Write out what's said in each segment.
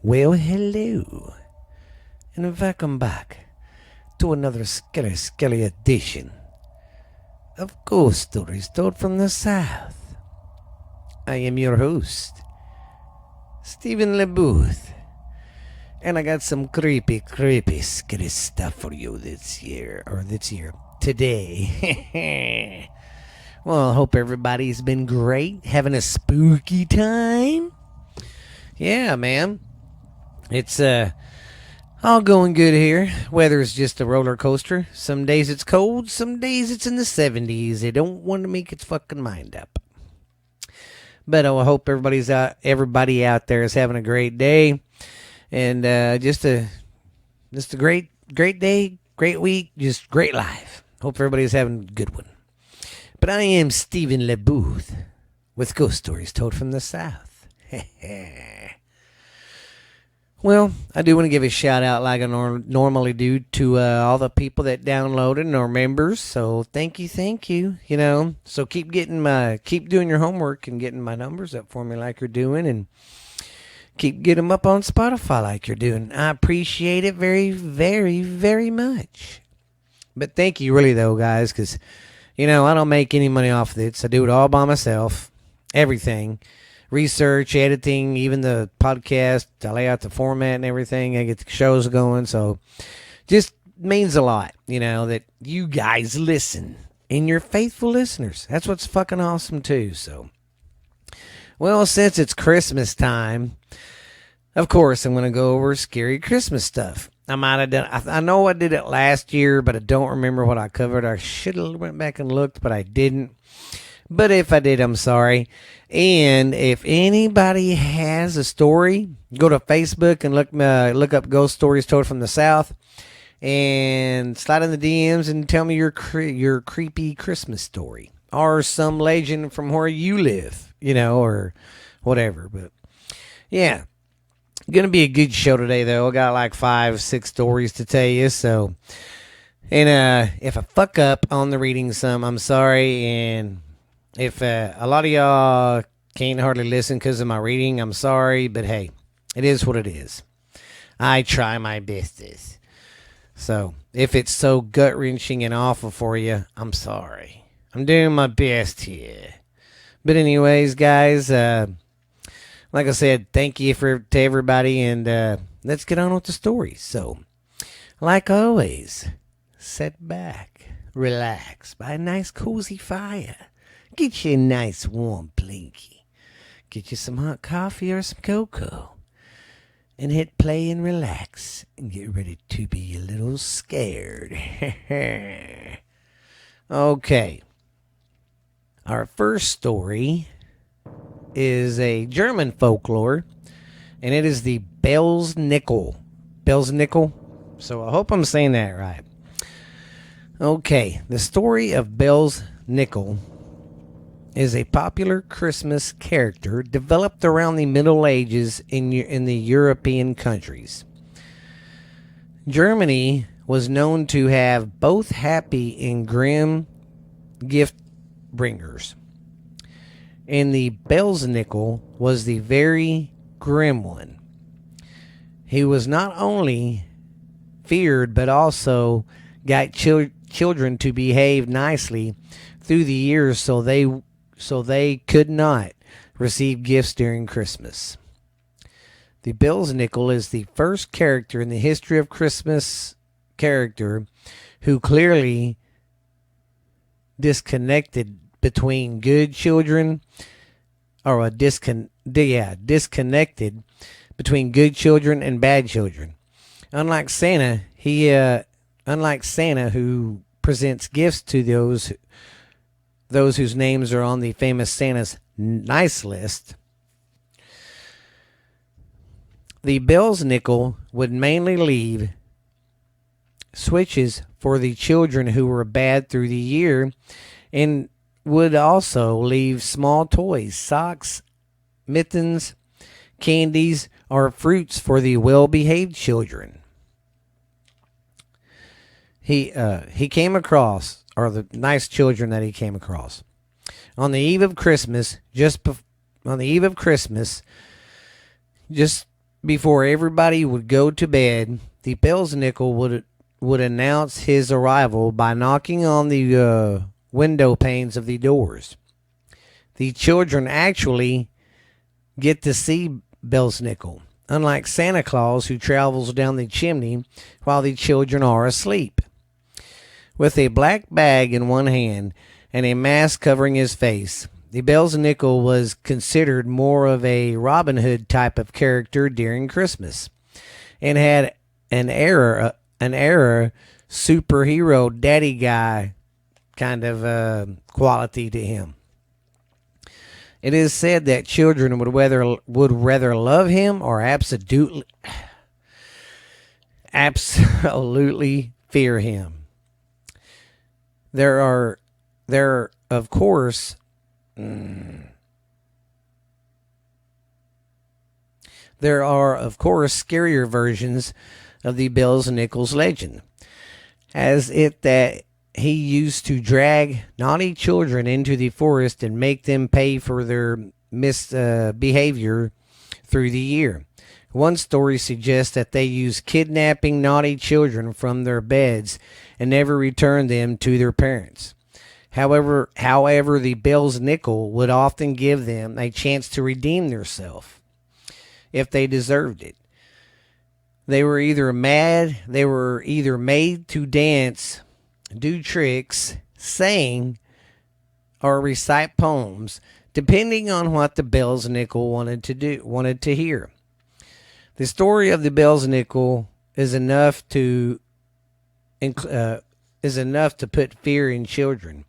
Well, hello, and welcome back to another Skelly edition of Ghost Stories Told from the South. I am your host, Stephen LeBooth, and I got some creepy, scary stuff for you today. Well, I hope everybody's been great, having a spooky time. Yeah, man. It's all going good here. Weather's just a roller coaster. Some days it's cold, some days it's in the 70s. They don't want to make its fucking mind up. But I hope everybody out there is having a great day, and just a great day, great week, just great life. Hope everybody's having a good one. But I am Stephen LeBooth with Ghost Stories Told from the South. Well, I do want to give a shout out like I normally do to all the people that downloaded and are members. So thank you. So keep doing your homework and getting my numbers up for me like you're doing, and keep getting them up on Spotify like you're doing. I appreciate it very, very, very much. But thank you really though, guys, because I don't make any money off of this. I do it all by myself, everything. Research, editing, even the podcast. I lay out the format and everything. I get the shows going. So just means a lot, that you guys listen. And you're faithful listeners. That's what's fucking awesome too. So, well, since it's Christmas time, of course, I'm going to go over scary Christmas stuff. I might have done. I know I did it last year, but I don't remember what I covered. I should have went back and looked, but I didn't. But if I did, I'm sorry. And if anybody has a story, go to Facebook and look up Ghost Stories Told from the South, and slide in the DMs and tell me your creepy Christmas story or some legend from where you live, or whatever. But yeah, gonna be a good show today though. I got like 5-6 stories to tell you. So, and if I fuck up on the reading some, I'm sorry. And if a lot of y'all can't hardly listen because of my reading, I'm sorry, but hey, it is what it is. I try my bestest. So, if it's so gut-wrenching and awful for you, I'm sorry. I'm doing my best here. But anyways, guys, like I said, thank you to everybody, and let's get on with the stories. So, like always, sit back, relax by a nice cozy fire. Get you a nice warm blankie. Get you some hot coffee or some cocoa. And hit play and relax. And get ready to be a little scared. Okay. Our first story is a German folklore. And it is the Belsnickel. Belsnickel? So I hope I'm saying that right. Okay. The story of Belsnickel is a popular Christmas character developed around the Middle Ages in the European countries. Germany was known to have both happy and grim gift bringers, and the Belsnickel was the very grim one. He was not only feared but also got children to behave nicely through the years so they could not receive gifts during Christmas. The Belsnickel is the first character in the history of Christmas character who clearly disconnected between good children, or disconnected between good children and bad children. Unlike Santa, who presents gifts to those whose names are on the famous Santa's nice list, the Belsnickel would mainly leave switches for the children who were bad through the year, and would also leave small toys, socks, mittens, candies, or fruits for the well-behaved children. He came across, or the nice children that he came across, on the eve of Christmas, just Before everybody would go to bed, the Belsnickel would announce his arrival by knocking on the window panes of the doors. The children actually get to see Belsnickel, unlike Santa Claus, who travels down the chimney while the children are asleep. With a black bag in one hand and a mask covering his face, the Belsnickel was considered more of a Robin Hood type of character during Christmas, and had an era superhero daddy guy kind of quality to him. It is said that children would rather love him or absolutely fear him. There of course There are, of course, scarier versions of the Belsnickel's legend, as it that he used to drag naughty children into the forest and make them pay for their misbehavior through the year. One story suggests that they used kidnapping naughty children from their beds and never returned them to their parents. However, the Belsnickel would often give them a chance to redeem themselves if they deserved it. They were either made to dance, do tricks, sing, or recite poems, depending on what the Belsnickel wanted to hear. The story of the Belsnickel is enough to put fear in children.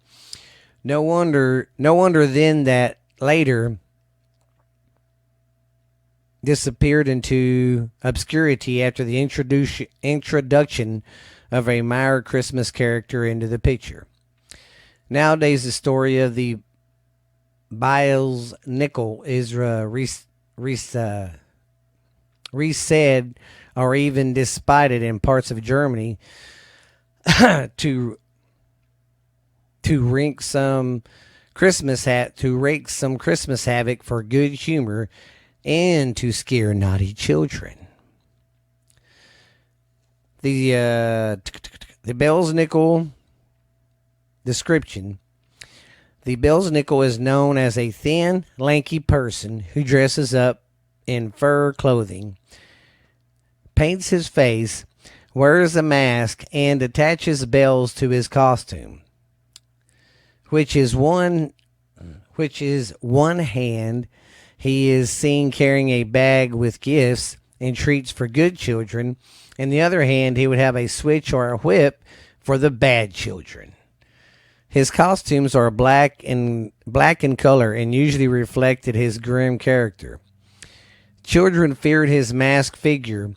No wonder then that later disappeared into obscurity after the introduction of a Meyer Christmas character into the picture. Nowadays, the story of the Belsnickel is resaid or even despited in parts of Germany to wreak some Christmas havoc for good humor and to scare naughty children. The Belsnickel description. The Belsnickel is known as a thin, lanky person who dresses up in fur clothing, paints his face, wears a mask, and attaches bells to his costume, which is one hand he is seen carrying a bag with gifts and treats for good children. In the other hand, he would have a switch or a whip for the bad children. His costumes are black in color and usually reflected his grim character. Children feared his masked figure,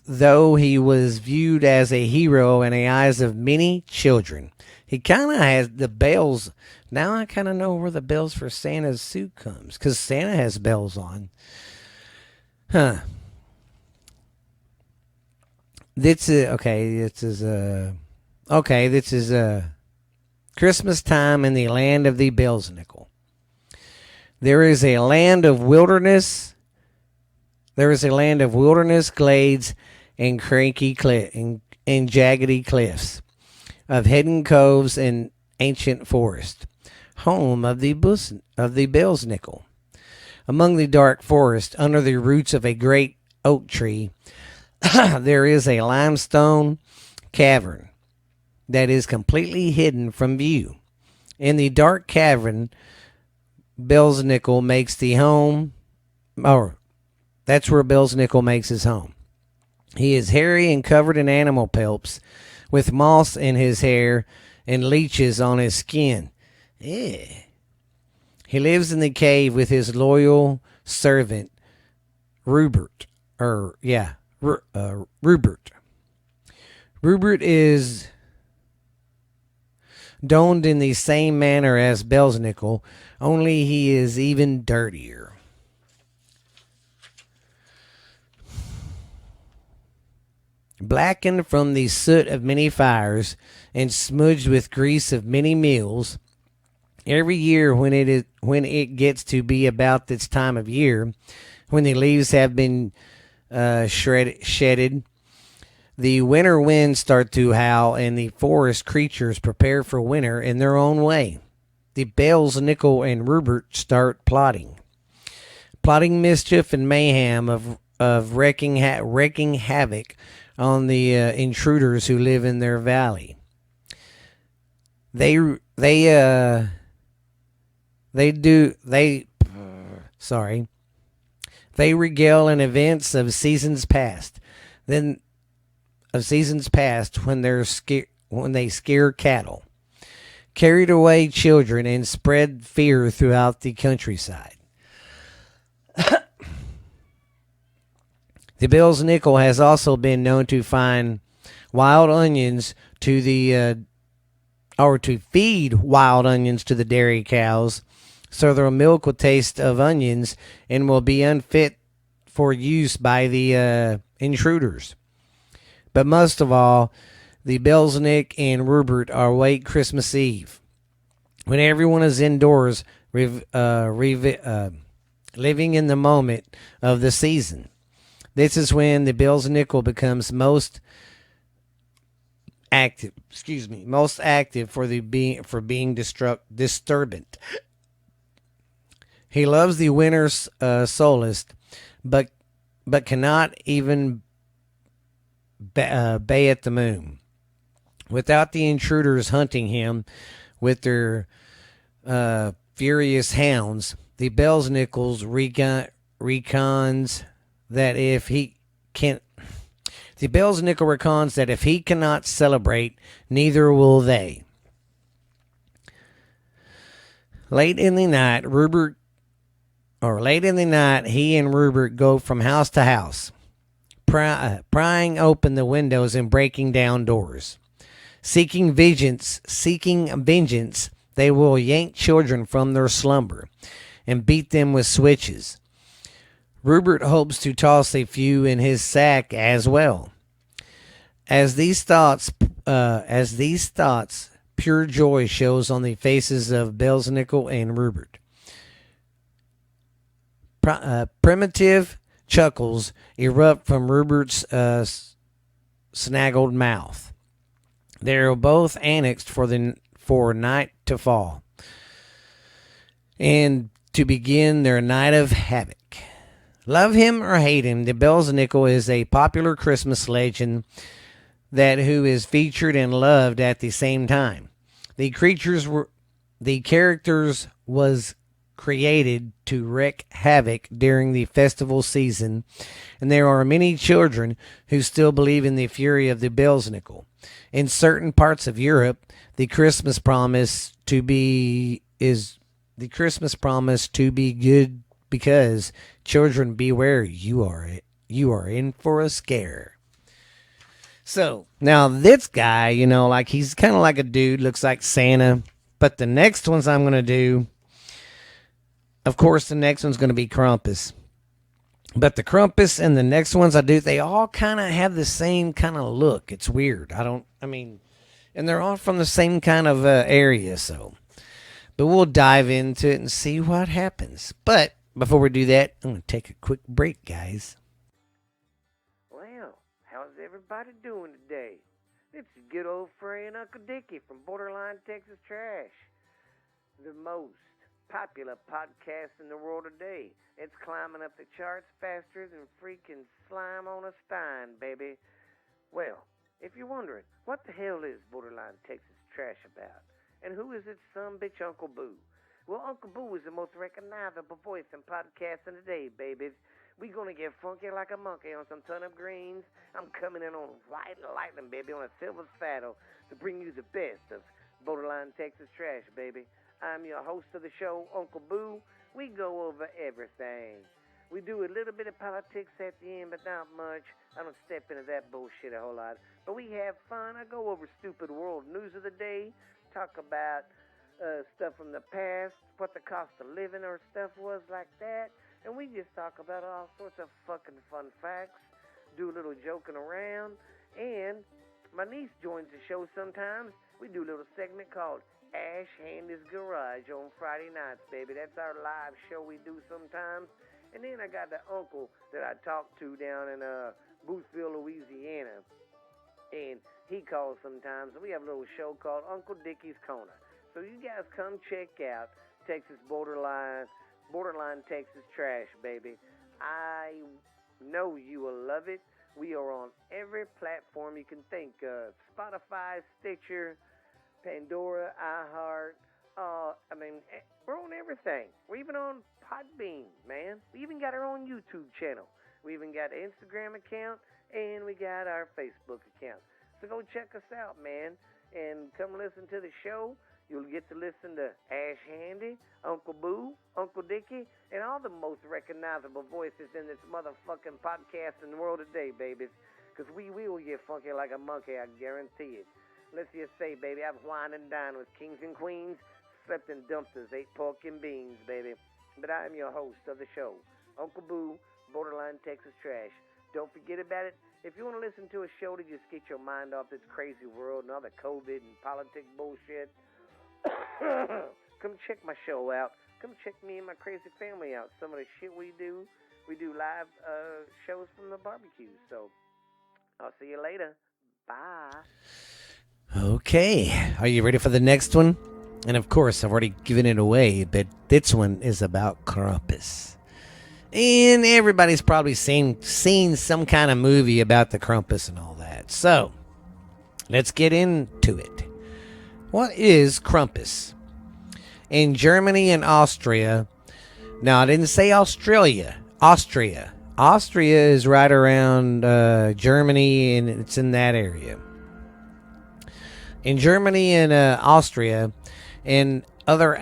though he was viewed as a hero in the eyes of many children. He kind of has the bells. Now I kind of know where the bells for Santa's suit comes, because Santa has bells on. Huh. This is Christmas time in the land of the Belsnickel. There is a land of wilderness. Glades, and and jaggedy cliffs, of hidden coves and ancient forest, home of the Belsnickel. Among the dark forest, under the roots of a great oak tree, there is a limestone cavern that is completely hidden from view. In the dark cavern, Belsnickel makes the home, or that's where Belsnickel makes his home. He is hairy and covered in animal pelts, with moss in his hair and leeches on his skin. Yeah. He lives in the cave with his loyal servant, Rupert. Rupert. Rupert is donned in the same manner as Belsnickel, only he is even dirtier. Blackened from the soot of many fires and smudged with grease of many meals, every year when it gets to be about this time of year, when the leaves have been shedded. The winter winds start to howl, and the forest creatures prepare for winter in their own way. The Belsnickel and Rupert start plotting mischief and mayhem of wreaking havoc on the intruders who live in their valley. They regale in events of seasons past. Then of seasons past when they scare cattle, carried away children, and spread fear throughout the countryside. The Belsnickel has also been known to find wild onions to feed wild onions to the dairy cows, so their milk will taste of onions and will be unfit for use by the intruders. But most of all, the Belsnickel and Rupert are awake Christmas Eve, when everyone is indoors, living in the moment of the season. This is when the Belsnickel becomes most active. Most active for being disturbant. He loves the winter's solace, but cannot even bay at the moon without the intruders hunting him with their furious hounds. The Belsnickel recons that if he cannot celebrate, neither will they. Late in the night, he and Rupert go from house to house, prying open the windows and breaking down doors. Seeking vengeance, they will yank children from their slumber and beat them with switches. Rupert hopes to toss a few in his sack as well. As these thoughts, pure joy shows on the faces of Belsnickel and Rupert. Primitive chuckles erupt from Rupert's snaggled mouth. They are both annexed for night to fall, and to begin their night of havoc. Love him or hate him, the Belsnickel is a popular Christmas legend who is featured and loved at the same time. The characters was created to wreak havoc during the festival season, and there are many children who still believe in the fury of the Belsnickel. In certain parts of Europe, the Christmas promise to be good, because children beware, you are in for a scare. So now this guy, like he's kind of like a dude, looks like Santa. But the next ones I'm gonna do, of course, the next one's gonna be Krampus. But the Krampus and the next ones I do, they all kind of have the same kind of look. It's weird. And they're all from the same kind of area, so. But we'll dive into it and see what happens. But before we do that, I'm going to take a quick break, guys. Well, how's everybody doing today? This is good old friend Uncle Dickie from Borderline Texas Trash, the most popular podcast in the world today. It's climbing up the charts faster than freaking slime on a stein, baby. Well, if you're wondering, what the hell is Borderline Texas Trash about? And who is its son bitch Uncle Boo? Well, Uncle Boo is the most recognizable voice in podcasting today, babies. We gonna get funky like a monkey on some turnip greens. I'm coming in on white lightning, baby, on a silver saddle to bring you the best of Borderline Texas Trash, baby. I'm your host of the show, Uncle Boo. We go over everything. We do a little bit of politics at the end, but not much. I don't step into that bullshit a whole lot. But we have fun. I go over stupid world news of the day, talk about stuff from the past, what the cost of living or stuff was like that. And we just talk about all sorts of fucking fun facts, do a little joking around. And my niece joins the show sometimes. We do a little segment called Ash Handy's Garage on Friday nights, baby. That's our live show we do sometimes. And then I got the uncle that I talked to down in Boothville, Louisiana. And he calls sometimes. We have a little show called Uncle Dickie's Corner. So you guys come check out Texas Borderline Texas Trash, baby. I know you will love it. We are on every platform you can think of. Spotify, Stitcher, Pandora, iHeart. We're on everything. We're even on Podbean, man. We even got our own YouTube channel. We even got an Instagram account, and we got our Facebook account. So go check us out, man, and come listen to the show. You'll get to listen to Ash Handy, Uncle Boo, Uncle Dickie, and all the most recognizable voices in this motherfucking podcast in the world today, babies. Because we will get funky like a monkey, I guarantee it. Let's just say, baby, I've wined and dined with kings and queens, slept in dumpsters, ate pork and beans, baby. But I am your host of the show, Uncle Boo, Borderline Texas Trash. Don't forget about it. If you want to listen to a show to just get your mind off this crazy world and all the COVID and politics bullshit, come check my show out. Come check me and my crazy family out. Some of the shit we do live shows from the barbecue. So I'll see you later. Bye. Okay, are you ready for the next one? And of course, I've already given it away, but this one is about Krampus. And everybody's probably seen some kind of movie about the Krampus and all that. So, let's get into it. What is Krampus? In Germany and Austria, now I didn't say Australia, Austria. Austria is right around Germany, and it's in that area. In Germany and Austria and other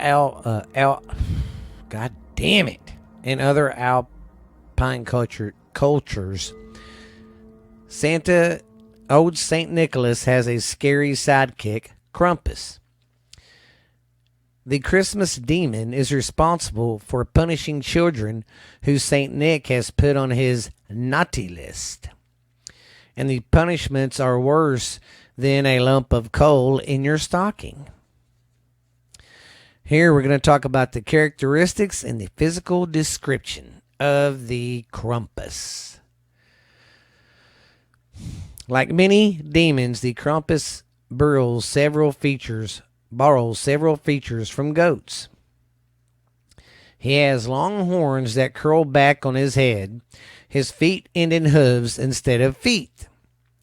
God damn it, and other Alpine cultures, old Saint Nicholas has a scary sidekick, Krampus. The Christmas demon is responsible for punishing children who Saint Nick has put on his naughty list. And the punishments are worse than a lump of coal in your stocking. Here we're going to talk about the characteristics and the physical description of the Krampus. Like many demons, the Krampus borrows several features from goats. He has long horns that curl back on his head. His feet end in hooves instead of feet.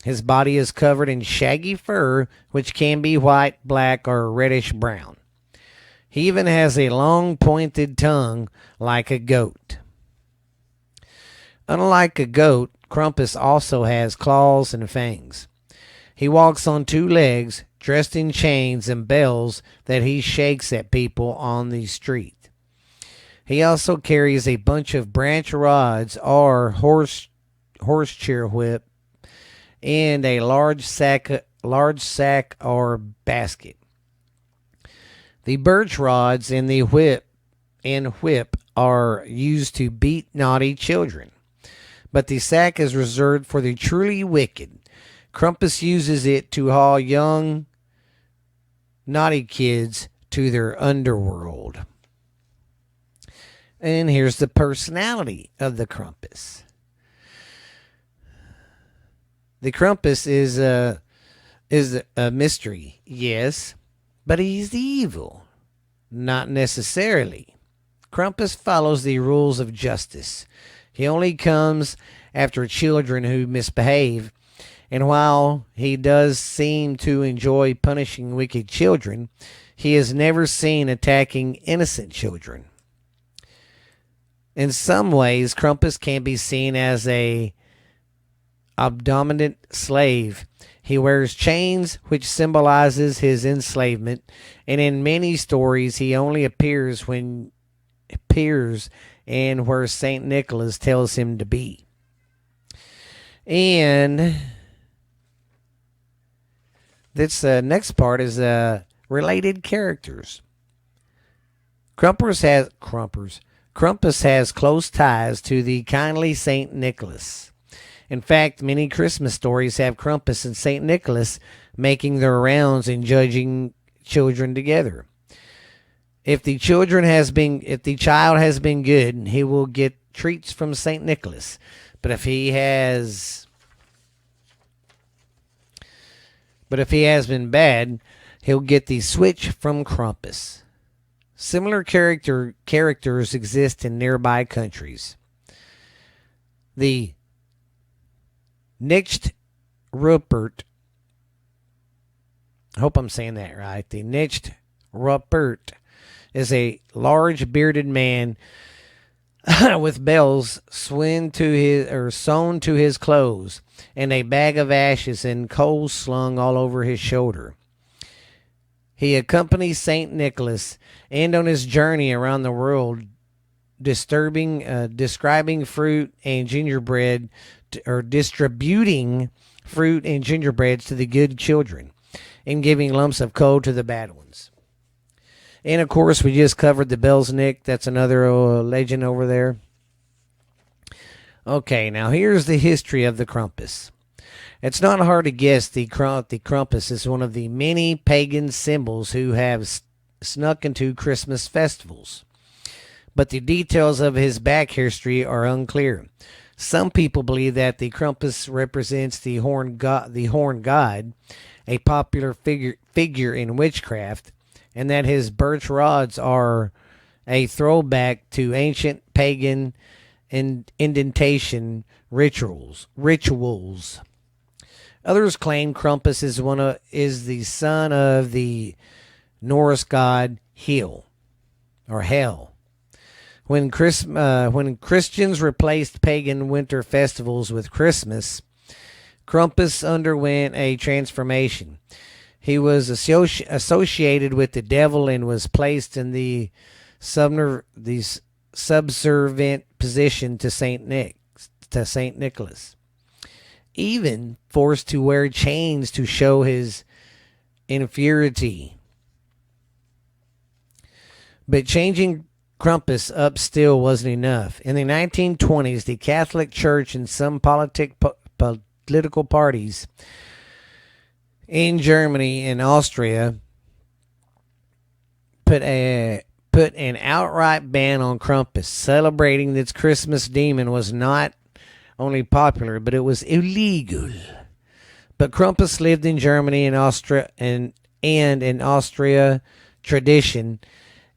His body is covered in shaggy fur, which can be white, black, or reddish brown. He even has a long pointed tongue like a goat. Unlike a goat, Krampus also has claws and fangs. He walks on two legs, dressed in chains and bells that he shakes at people on the street. He also carries a bunch of branch rods or horse chair whip and a large sack or basket. The birch rods and the whip are used to beat naughty children, but the sack is reserved for the truly wicked. Krampus uses it to haul young, naughty kids to their underworld. And here's the personality of the Krampus. The Krampus is a mystery, yes, but he's evil. Not necessarily. Krampus follows the rules of justice. He only comes after children who misbehave, and while he does seem to enjoy punishing wicked children, he is never seen attacking innocent children. In some ways, Krampus can be seen as a obdominant slave. He wears chains, which symbolizes his enslavement, and in many stories he only appears and where Saint Nicholas tells him to be. And this next part is related characters. Krampus has close ties to the kindly Saint Nicholas. In fact, many Christmas stories have Krampus and Saint Nicholas making their rounds and judging children together. If the child has been good, he will get treats from St. Nicholas. But if he has been bad, he'll get the switch from Krampus. Similar characters exist in nearby countries. The Knecht Ruprecht, I hope I'm saying that right. The Knecht Ruprecht is a large bearded man with bells sewn to his clothes, and a bag of ashes and coals slung all over his shoulder. He accompanies Saint Nicholas and on his journey around the world, describing fruit and gingerbread, or distributing fruit and gingerbreads to the good children, and giving lumps of coal to the bad ones. And of course, we just covered the Belsnickel. That's another legend over there. Okay, now here's the history of the Krampus. It's not hard to guess the Krampus is one of the many pagan symbols who have snuck into Christmas festivals. But the details of his back history are unclear. Some people believe that the Krampus represents the horn god, a popular figure in witchcraft, and that his birch rods are a throwback to ancient pagan indentation rituals. Others claim Krampus is the son of the Norse god Hel. When Christians replaced pagan winter festivals with Christmas, Krampus underwent a transformation. He was associated with the devil and was placed in the subservient position to Saint Nicholas, even forced to wear chains to show his inferiority. But changing Krampus up still wasn't enough. In the 1920s, the Catholic Church and some political parties in Germany and Austria put an outright ban on Krampus, celebrating this Christmas demon was not only popular, but it was illegal. But Krampus lived in Germany and Austria and in Austria tradition,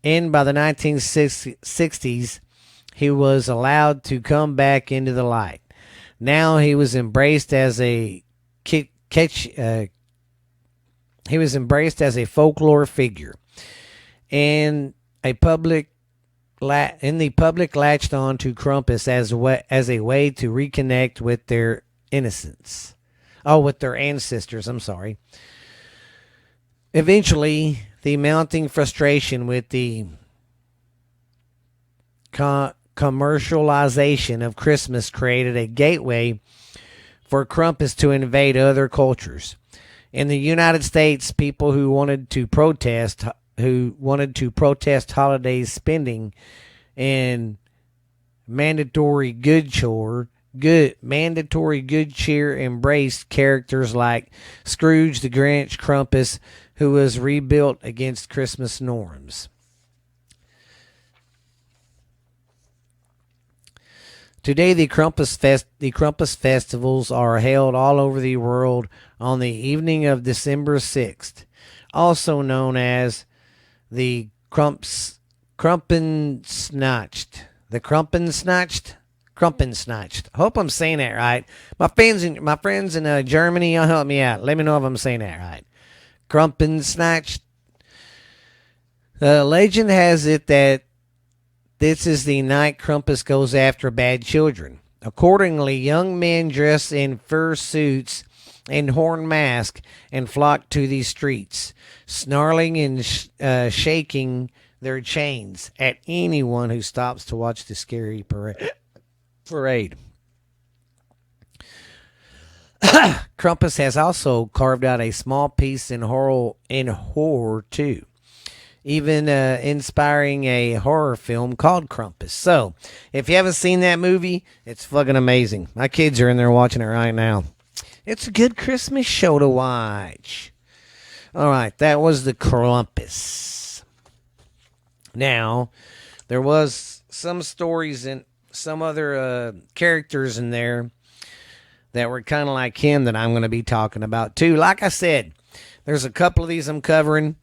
and by the 1960s, he was allowed to come back into the light. Now he was embraced as a folklore figure, and the public latched on to Krampus as a way to reconnect with their innocence. Oh, with their ancestors. I'm sorry. Eventually, the mounting frustration with the commercialization of Christmas created a gateway for Krampus to invade other cultures. In the United States, people who wanted to protest holiday spending and mandatory good cheer embraced characters like Scrooge the Grinch, Krampus, who was rebuilt against Christmas norms. Today, the Krampus festivals are held all over the world on the evening of December 6th, also known as the Krampensnacht. The Krampensnacht. I hope I'm saying that right. My friends in Germany, y'all help me out. Let me know if I'm saying that right. Krampensnacht. The legend has it that this is the night Krampus goes after bad children. Accordingly, young men dress in fur suits and horn masks and flock to these streets, snarling and shaking their chains at anyone who stops to watch the scary parade. Krampus has also carved out a small piece in horror too, even inspiring a horror film called Krampus. So, if you haven't seen that movie, it's fucking amazing. My kids are in there watching it right now. It's a good Christmas show to watch. All right, that was the Krampus. Now, there was some stories some other characters in there that were kind of like him that I'm going to be talking about too. Like I said, there's a couple of these I'm covering.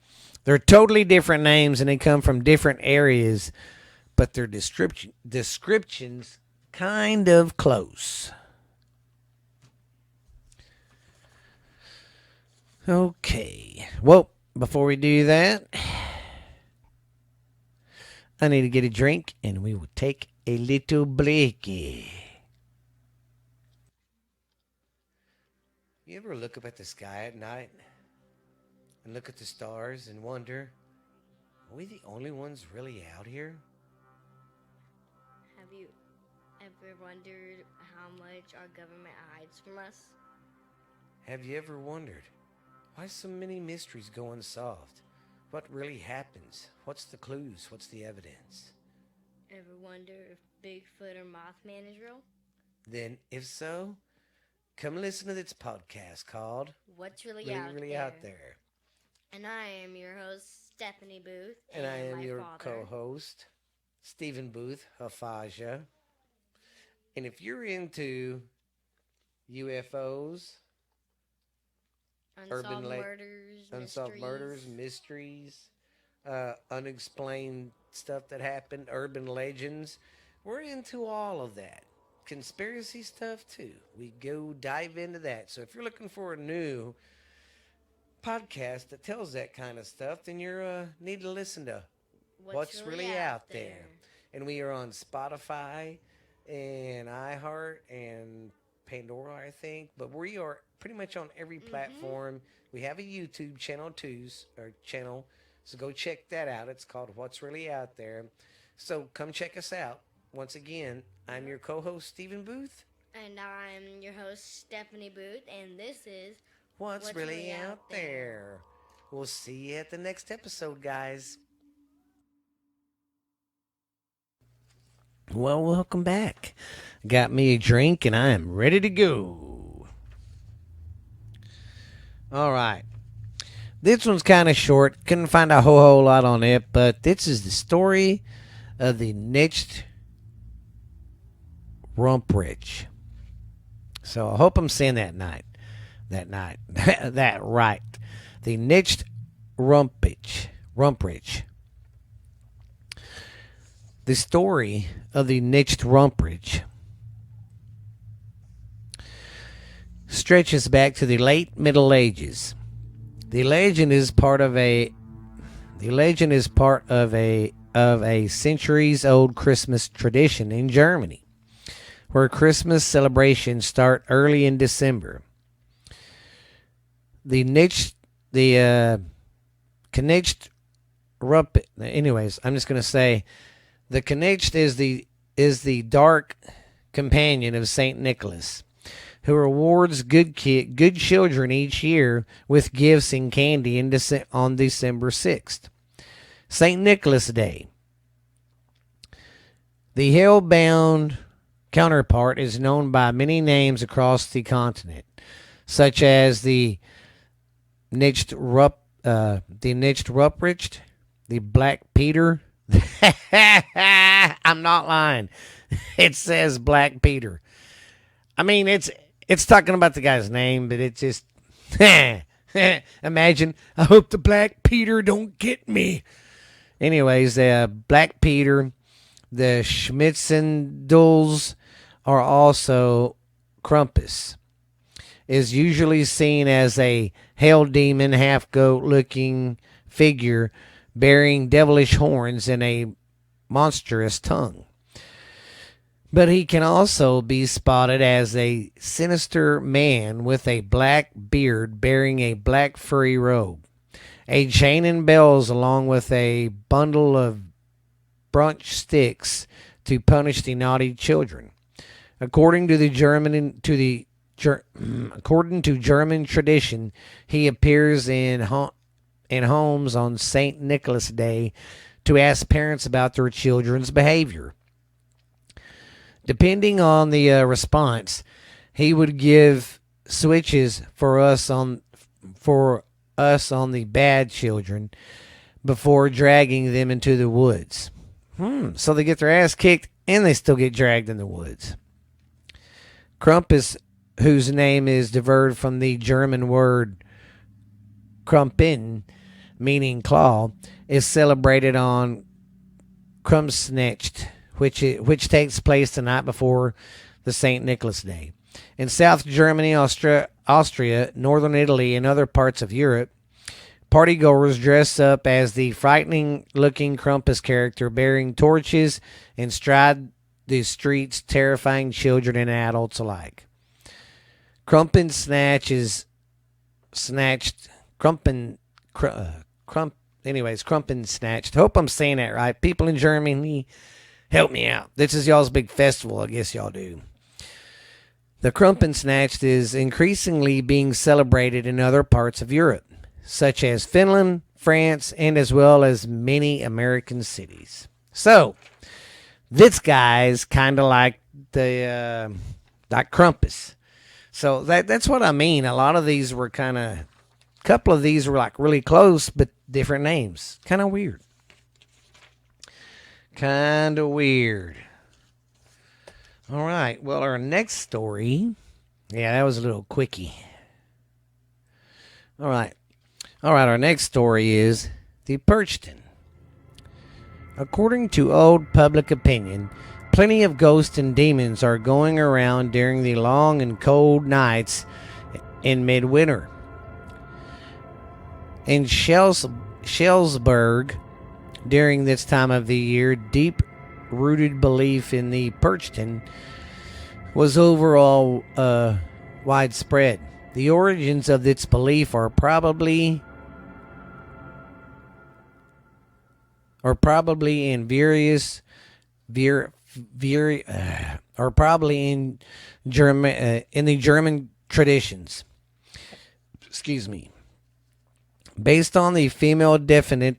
They're totally different names and they come from different areas, but their descriptions kind of close. Okay. Well, before we do that, I need to get a drink and we will take a little breaky. You ever look up at the sky at night and look at the stars and wonder, are we the only ones really out here? Have you ever wondered how much our government hides from us? Have you ever wondered why so many mysteries go unsolved? What really happens? What's the clues? What's the evidence? Ever wonder if Bigfoot or Mothman is real? Then, if so, come listen to this podcast called What's Really, Really Out, Out There. And I am your host, Stephanie Booth. And I am my your father. co-host, Stephen Booth, Hafaja. And if you're into UFOs, unsolved murders, mysteries, unexplained stuff that happened, urban legends, we're into all of that. Conspiracy stuff too. We go dive into that. So if you're looking for a new podcast that tells that kind of stuff, then you need to listen to What's Really Out There. And we are on Spotify and iHeart and Pandora, I think. But we are pretty much on every platform. We have a YouTube channel so go check that out. It's called What's Really Out There. So come check us out. Once again, I'm your co-host, Stephen Booth. And I'm your host, Stephanie Booth. And this is What's Really Out There. We'll see you at the next episode, guys. Well, welcome back. Got me a drink and I am ready to go. All right. This one's kind of short. Couldn't find a whole lot on it, but this is the story of the Knecht Ruprecht. So I hope I'm saying that right. The Knecht Ruprecht. The story of the Knecht Ruprecht stretches back to the late Middle Ages. The legend is part of a centuries-old Christmas tradition in Germany, where Christmas celebrations start early in December. The Knecht Ruprecht. Anyways, I'm just going to say the Knecht is the dark companion of Saint Nicholas, who rewards good children each year with gifts and candy on December 6th, St. Nicholas Day. The hell-bound counterpart is known by many names across the continent, such as the Knecht Ruprecht, the Black Peter. I'm not lying. It says Black Peter. I mean, it's talking about the guy's name, but it just imagine. I hope the Black Peter don't get me. Anyways, Black Peter, the Schmitzendels are also Krampus. Is usually seen as a hell demon, half goat looking figure bearing devilish horns and a monstrous tongue. But he can also be spotted as a sinister man with a black beard bearing a black furry robe, a chain and bells, along with a bundle of brunch sticks to punish the naughty children. According to German tradition, he appears in homes on St. Nicholas Day to ask parents about their children's behavior. Depending on the response, he would give switches for us on the bad children before dragging them into the woods. So they get their ass kicked and they still get dragged in the woods. Krampus, whose name is derived from the German word Krumpen, meaning claw, is celebrated on Krummsnacht, which takes place the night before the St. Nicholas Day. In South Germany, Austria, northern Italy, and other parts of Europe, partygoers dress up as the frightening-looking Krampus character, bearing torches and stride the streets, terrifying children and adults alike. Krumpen snatch is snatched. Krumpen snatched. Hope I'm saying that right. People in Germany, help me out. This is y'all's big festival. I guess y'all do. The Krumpen snatched is increasingly being celebrated in other parts of Europe, such as Finland, France, and as well as many American cities. So, this guy's kind of like the like Krampus. So that's what I mean. A lot of these were a couple of these were like really close, but different names. Kind of weird. All right. Well, our next story. Yeah, that was a little quickie. All right. Our next story is the Perchten. According to old public opinion, plenty of ghosts and demons are going around during the long and cold nights in midwinter. In Schellsburg, during this time of the year, deep-rooted belief in the Perchten was overall widespread. The origins of this belief are probably in the German traditions. Excuse me. Based on the female defianty,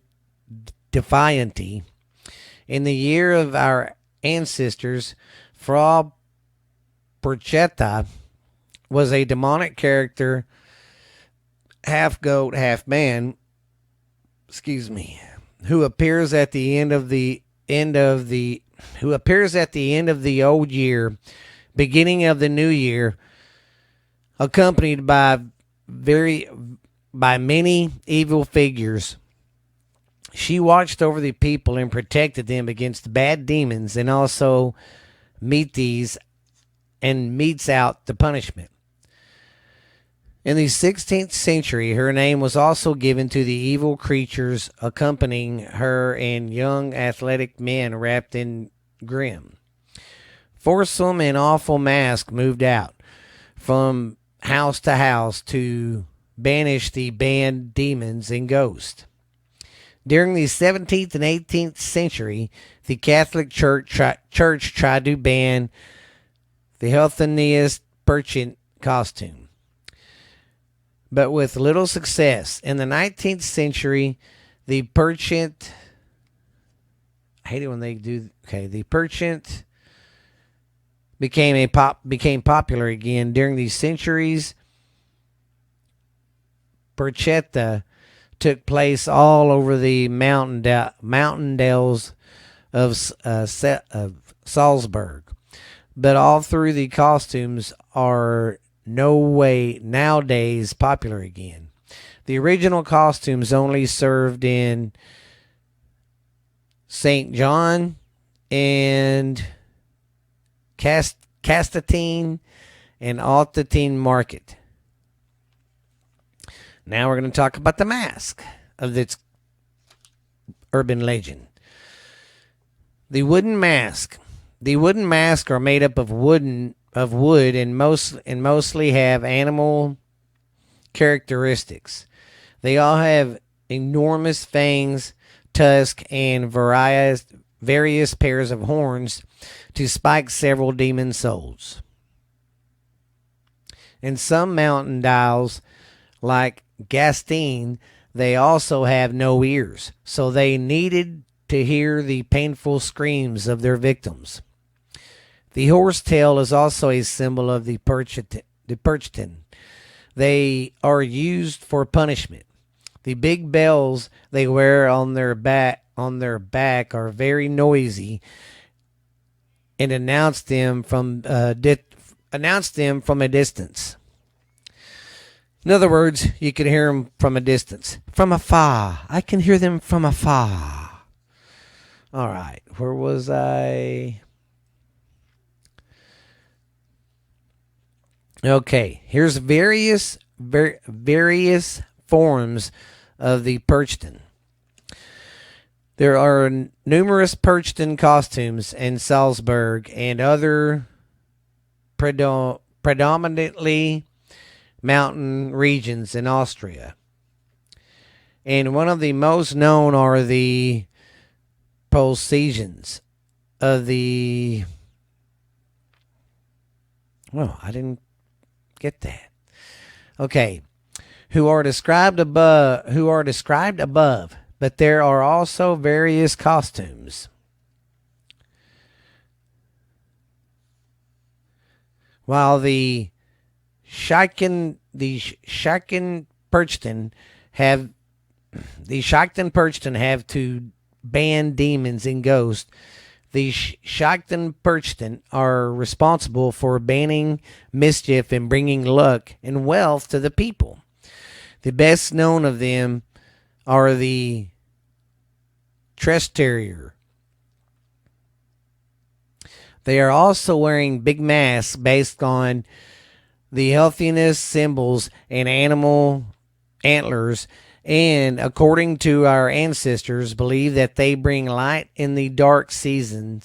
in the year of our ancestors, Frau Perchetta was a demonic character, half goat, half man. Who appears at the end of the old year, beginning of the new year, accompanied by many evil figures. She watched over the people and protected them against bad demons, and also metes out the punishment. In the 16th century, her name was also given to the evil creatures accompanying her and young athletic men wrapped in grim, foursome and awful masks moved out from house to house to banish the banned demons and ghosts. During the 17th and 18th century, the Catholic Church tried to ban the healthiest Perchten costume, but with little success. In the 19th century, the Perchten, the Perchten became popular again. During these centuries, Perchetta took place all over the mountain dales of Salzburg, but all through the costumes are no way nowadays popular again. The original costumes only served in St. John and Castatine and Altatine Market. Now we're going to talk about the mask of this urban legend. The wooden mask. The wooden masks are made up of wood and mostly have animal characteristics. They all have enormous fangs, tusks, and various pairs of horns to spike several demon souls. In some mountain dials, like Gastine, they also have no ears, so they needed to hear the painful screams of their victims. The horse tail is also a symbol of the Perchten. They are used for punishment. The big bells they wear on their back are very noisy and announce them from a distance. In other words, you could hear them from a distance. From afar. I can hear them from afar. All right. Where was I? Okay. Here's various forms of the Perchten. There are numerous Perchten costumes in Salzburg and other predominantly mountain regions in Austria. And one of the most known are the processions of the... Well, I didn't get that. Okay. Who are described above, but there are also various costumes. While the Perchten have to ban demons and ghosts. The Perchten are responsible for banning mischief and bringing luck and wealth to the people. The best known of them are the Terrier. They are also wearing big masks based on the healthiness symbols and animal antlers, and according to our ancestors, believe that they bring light in the dark season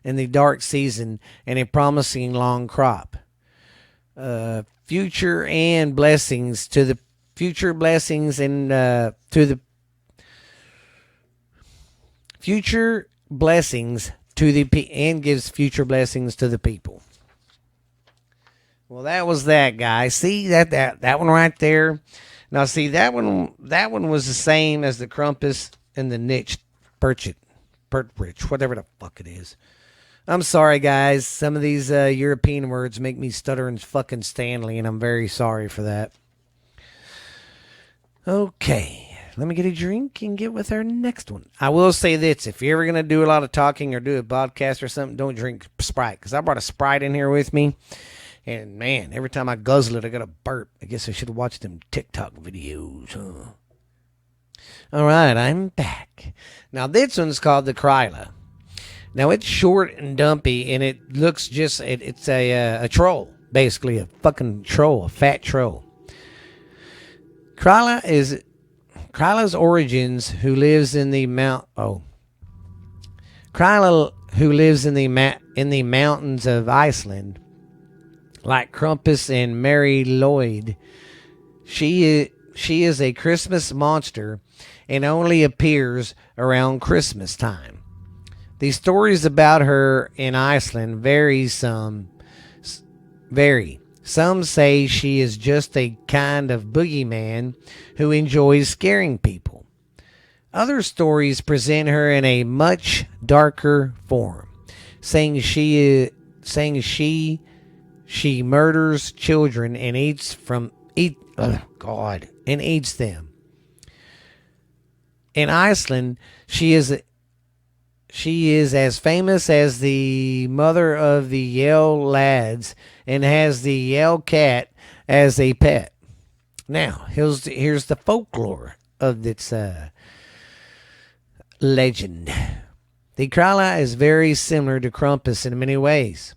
and a promising long crop. Future blessings to the and gives future blessings to the people. Well, that was that, guy. See that one right there. Now, see that one was the same as the Krampus and the Knecht Ruprecht, whatever the fuck it is. I'm sorry, guys. Some of these European words make me stutter and fucking Stanley, and I'm very sorry for that. Okay, let me get a drink and get with our next one. I will say this: if you're ever gonna do a lot of talking or do a podcast or something, don't drink Sprite, because I brought a Sprite in here with me. And, man, every time I guzzle it, I got a burp. I guess I should have watched them TikTok videos, huh? All right, I'm back. Now, this one's called the Grla. Now, it's short and dumpy, and it looks just... It's a troll, basically. A fucking troll, a fat troll. Grla's origins, who lives in the Grla, who lives in the mountains of Iceland, like Krampus and Mary Lloyd. She is a Christmas monster and only appears around Christmas time. The stories about her in Iceland vary. Some say she is just a kind of boogeyman who enjoys scaring people. Other stories present her in a much darker form, saying she murders children and eats them. In Iceland, she is as famous as the mother of the Yell lads and has the Yell cat as a pet. Now, here's the folklore of this legend. The Grla is very similar to Krampus in many ways.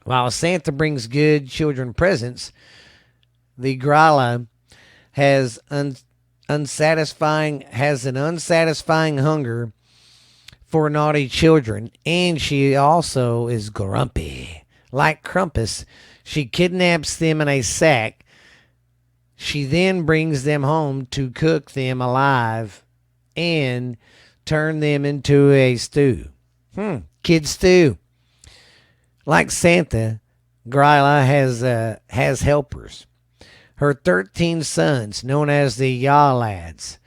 While Santa brings good children presents, the Grla has an unsatisfying hunger for naughty children, and she also is grumpy. Like Krampus, she kidnaps them in a sack. She then brings them home to cook them alive and turn them into a stew. Kid stew. Like Santa, Grla has helpers. Her 13 sons, known as the Yell lads.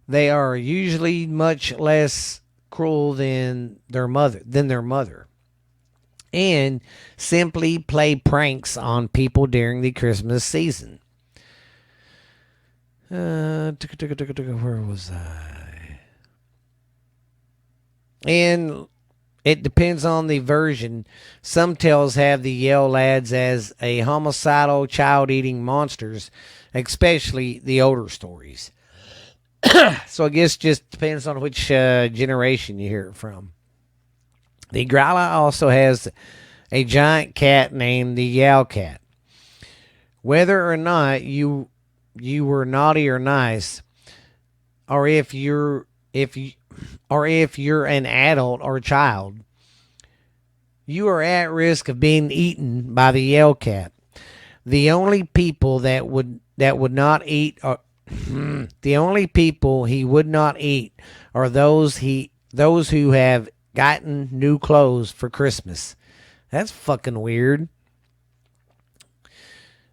They are usually much less cruel than their mother, and simply play pranks on people during the Christmas season. Where was I? And it depends on the version. Some tales have the Yell lads as a homicidal, child-eating monsters, especially the older stories. So I guess just depends on which generation you hear it from. The Grla also has a giant cat named the Yow Cat. Whether or not you were naughty or nice, or if you're an adult or a child, you are at risk of being eaten by the Yell Cat. The only people that would not eat are the only people he would not eat are those who have gotten new clothes for Christmas. That's fucking weird.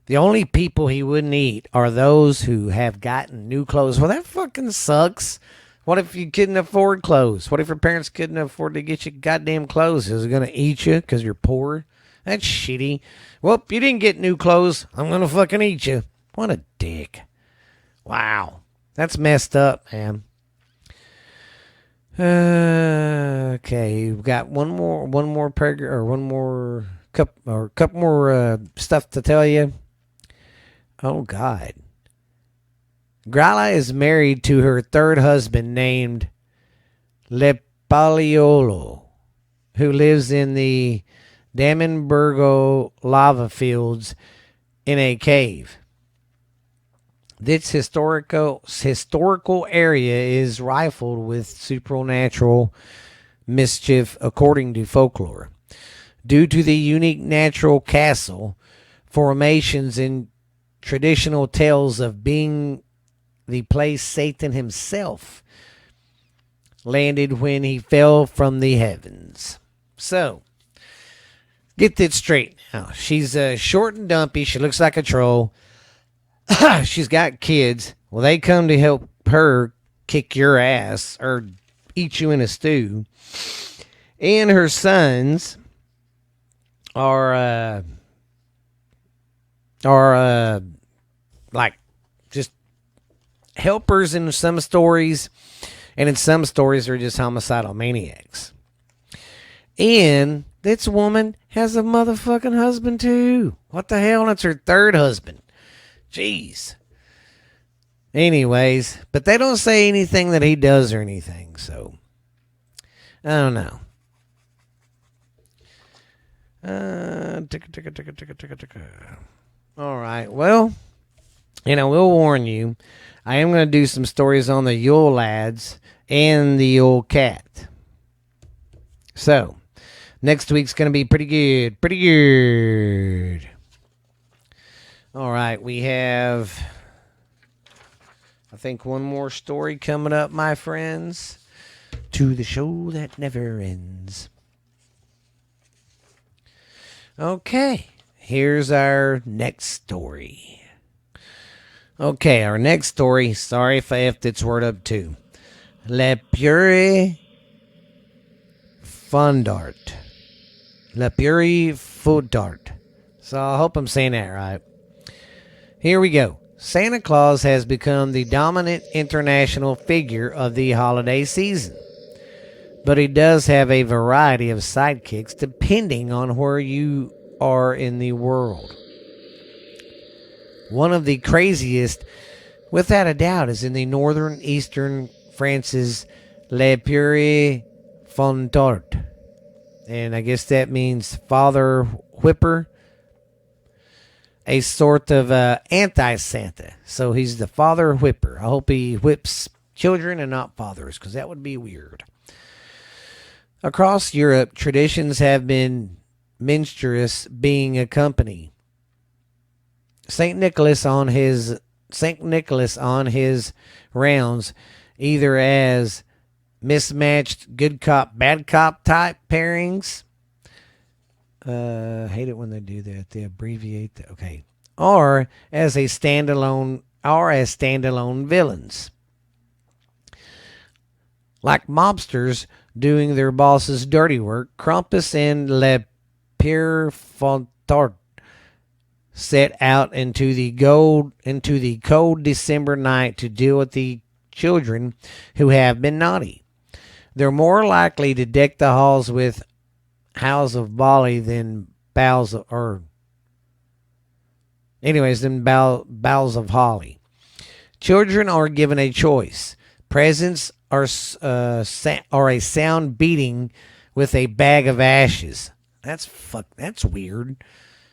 The only people he wouldn't eat are those who have gotten new clothes. Well, that fucking sucks. What if you couldn't afford clothes? What if your parents couldn't afford to get you goddamn clothes? Is it going to eat you because you're poor? That's shitty. Well, you didn't get new clothes. I'm going to fucking eat you. What a dick. Wow. That's messed up, man. Okay, we've got one more couple more stuff to tell you. Oh God. Grla is married to her third husband named Lepaliolo, who lives in the Damenburgo lava fields in a cave. This historical area is rifled with supernatural mischief, according to folklore. Due to the unique natural castle formations and traditional tales of being the place Satan himself landed when he fell from the heavens. So, get this straight now. She's short and dumpy. She looks like a troll. She's got kids. Well, they come to help her kick your ass or eat you in a stew. And her sons are like just helpers in some stories, and in some stories they're just homicidal maniacs. And this woman has a motherfucking husband too. What the hell? That's her third husband. Jeez. Anyways, but they don't say anything that he does or anything, so I don't know. All right. Well, we'll warn you. I am going to do some stories on the Yule lads and the Yule cat. So, next week's going to be pretty good. Pretty good. All right, we have, I think, one more story coming up, my friends, to the show that never ends. Okay, here's our next story. Okay, our next story, sorry if I effed its word up too. Le Pure Fondart. Le Pure Fouettard. So I hope I'm saying that right. Here we go. Santa Claus has become the dominant international figure of the holiday season. But he does have a variety of sidekicks depending on where you are in the world. One of the craziest, without a doubt, is in the northern eastern France's Le Pure Fouettard. And I guess that means father whipper. A sort of anti-Santa. So he's the father whipper. I hope he whips children and not fathers, because that would be weird. Across Europe, traditions have been minstrous being a company. Saint Nicholas on his rounds, either as mismatched good cop, bad cop type pairings. I hate it when they do that. They abbreviate that. Okay. Or as standalone villains. Like mobsters doing their boss's dirty work, Krampus and Le Pure Fouettard set out into the cold December night to deal with the children who have been naughty. They're more likely to deck the halls with boughs of holly than boughs of, or anyways, than boughs of holly. Children are given a choice. Presents are a sound beating with a bag of ashes. That's weird.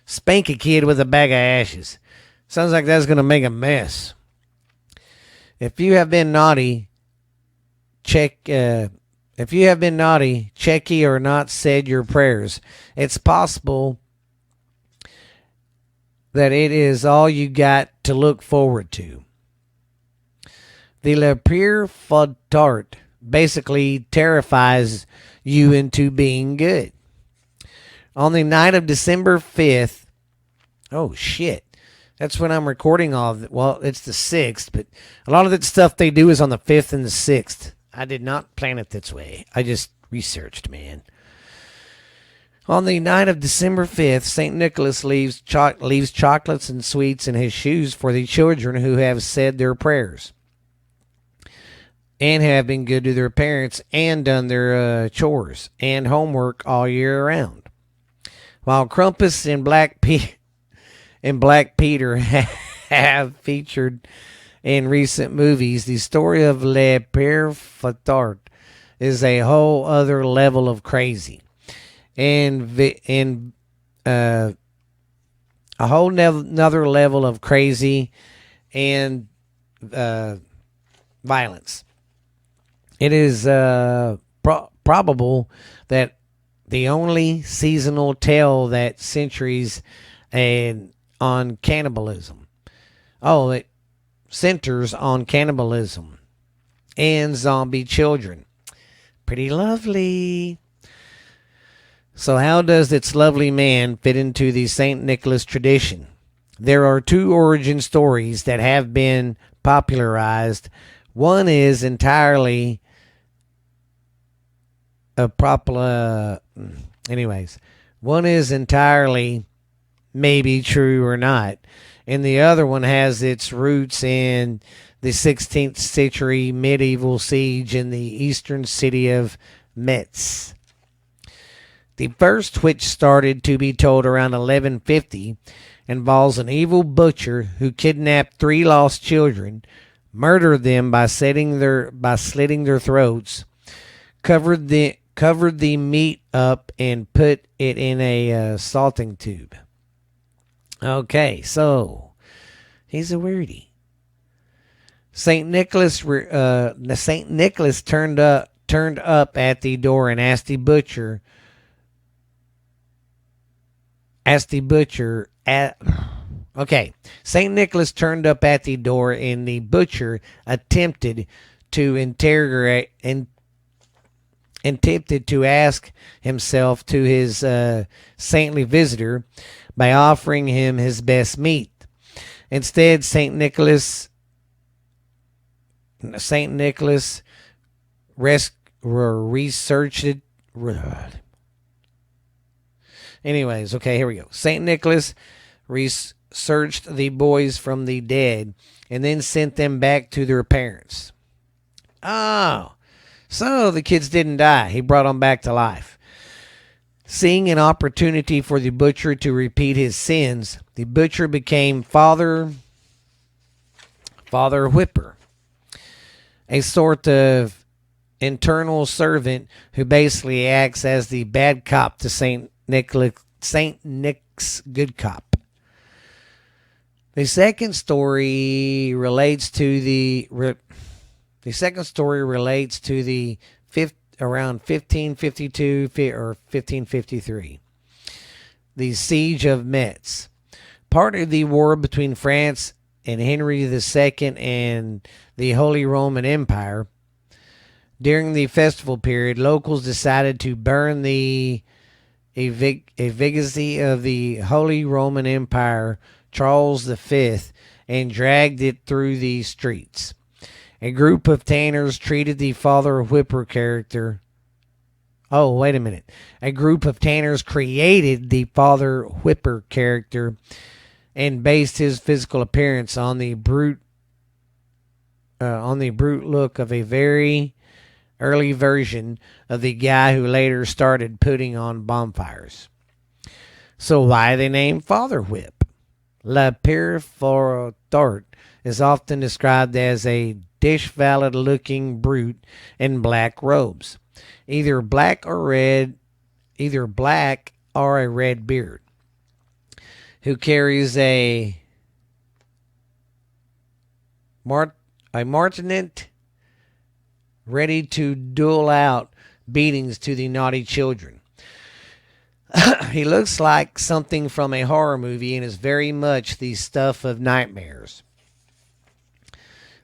Spank a kid with a bag of ashes. Sounds like that's gonna make a mess. If you have been naughty, checky or not said your prayers. It's possible that it is all you got to look forward to. The Le Pire Fouettard basically terrifies you into being good. On the night of December 5th, oh shit, that's when I'm recording all of it. Well, it's the 6th, but a lot of that stuff they do is on the 5th and the 6th. I did not plan it this way. I just researched, man. On the night of December 5th, St. Nicholas leaves chocolates and sweets in his shoes for the children who have said their prayers and have been good to their parents and done their chores and homework all year round. While Krampus and Black Peter have featured in recent movies, the story of Le Père Fouettard is a whole other level of crazy. And a whole another level of crazy and violence. It is probable that the only seasonal tale that centuries on cannibalism. Oh, it centers on cannibalism and zombie children. Pretty lovely. So how does its lovely man fit into the St. Nicholas tradition? There are two origin stories that have been popularized. One is entirely one is entirely maybe true or not, and the other one has its roots in the 16th century medieval siege in the eastern city of Metz. The first, which started to be told around 1150, involves an evil butcher who kidnapped 3 lost children, murdered them by slitting their throats, covered the meat up, and put it in a salting tube. Okay, so he's a weirdie. Saint Nicholas turned up at the door and asked the butcher. Saint Nicholas turned up at the door, and the butcher attempted to ask himself to his saintly visitor by offering him his best meat. Instead, Saint Nicholas researched it. Anyways, okay, here we go. St. Nicholas researched the boys from the dead and then sent them back to their parents. Oh, so the kids didn't die. He brought them back to life. Seeing an opportunity for the butcher to repeat his sins, the butcher became Father Whipper, a sort of internal servant who basically acts as the bad cop to Saint Nick's good cop. The second story relates to the around 1552 or 1553. The Siege of Metz. Part of the war between France and Henry II and the Holy Roman Empire. During the festival period, locals decided to burn the effigy of the Holy Roman Empire, Charles V, and dragged it through the streets. A group of tanners treated the Father Whipper character. Oh, wait a minute. A group of tanners created the Father Whipper character and based his physical appearance on the brute look of a very early version of the guy who later started putting on bonfires. So why they named Father Whip? Le Père Fouettard is often described as a dish-valid-looking brute in black robes, either black or a red beard, who carries a martinet ready to dole out beatings to the naughty children. He looks like something from a horror movie and is very much the stuff of nightmares.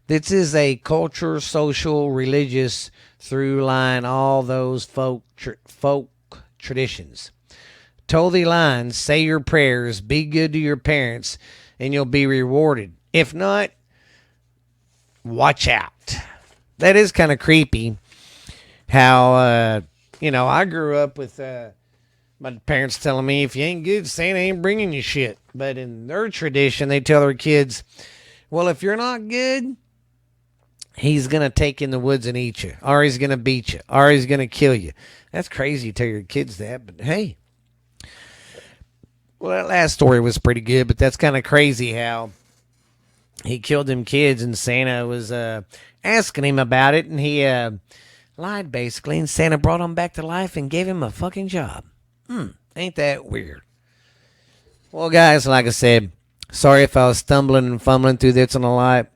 This is a culture, social, religious through line, all those folk traditions. Told the lines, say your prayers, be good to your parents, and you'll be rewarded. If not, watch out. That is kind of creepy how, I grew up with my parents telling me, if you ain't good, Santa ain't bringing you shit. But in their tradition, they tell their kids, well, if you're not good, he's going to take you in the woods and eat you, or he's going to beat you, or he's going to kill you. That's crazy to tell your kids that, but hey. Well, that last story was pretty good, but that's kind of crazy how he killed them kids and Santa was asking him about it, and he lied basically, and Santa brought him back to life and gave him a fucking job. Ain't that weird? Well, guys, like I said, sorry if I was stumbling and fumbling through this on a lot.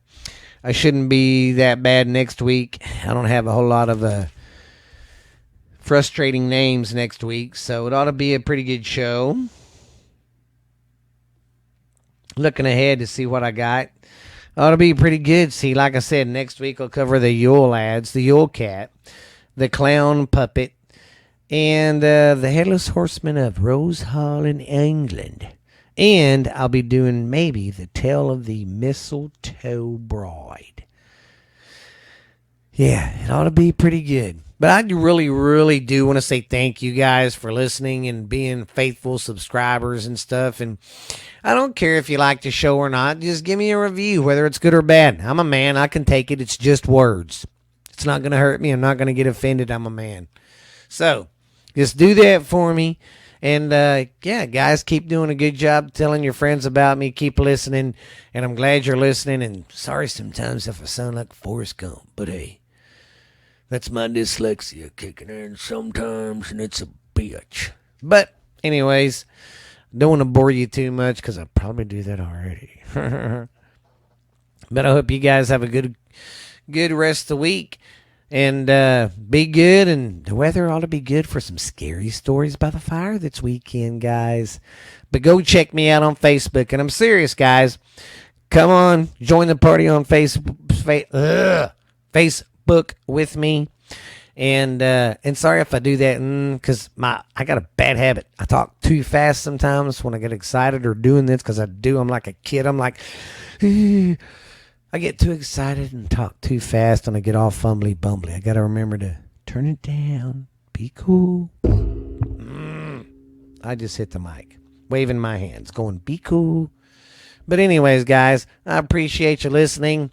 I shouldn't be that bad next week. I don't have a whole lot of frustrating names next week, so it ought to be a pretty good show. Looking ahead to see what I got. Ought to be pretty good. See, like I said, next week I'll cover the Yule lads, the Yule cat, the clown puppet, and the headless horseman of Rose Hall in England. And I'll be doing maybe the tale of the mistletoe bride. Yeah, it ought to be pretty good. But I really, really do want to say thank you guys for listening and being faithful subscribers and stuff. And I don't care if you like the show or not. Just give me a review, whether it's good or bad. I'm a man. I can take it. It's just words. It's not going to hurt me. I'm not going to get offended. I'm a man. So just do that for me. And, guys, keep doing a good job telling your friends about me. Keep listening. And I'm glad you're listening. And sorry sometimes if I sound like Forrest Gump. But, hey, that's my dyslexia kicking in sometimes, and it's a bitch. But, anyways, don't want to bore you too much because I probably do that already. But I hope you guys have a good rest of the week. And be good, and the weather ought to be good for some scary stories by the fire this weekend, guys. But go check me out on Facebook, and I'm serious, guys. Come on, join the party on Facebook with me. And sorry if I do that, because I got a bad habit. I talk too fast sometimes when I get excited or doing this, because I do. I'm like a kid. I'm like, I get too excited and talk too fast, and I get all fumbly bumbly. I got to remember to turn it down. Be cool. I just hit the mic, waving my hands, going, be cool. But anyways, guys, I appreciate you listening.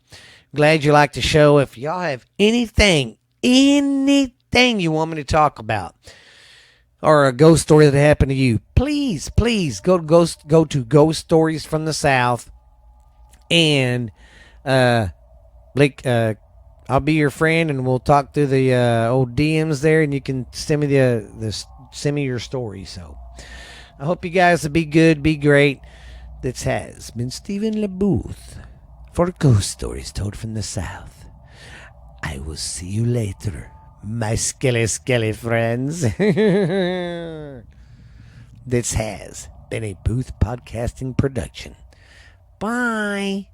Glad you like the show. If y'all have anything you want me to talk about, or a ghost story that happened to you, please go to Ghost Stories from the South, and Blake, I'll be your friend, and we'll talk through the old DMs there, and you can send me send me your story. So I hope you guys will be good, be great. This has been Stephen LeBooth for Ghost Stories Told from the South. I will see you later, my skelly friends. This has been a Booth Podcasting production. Bye.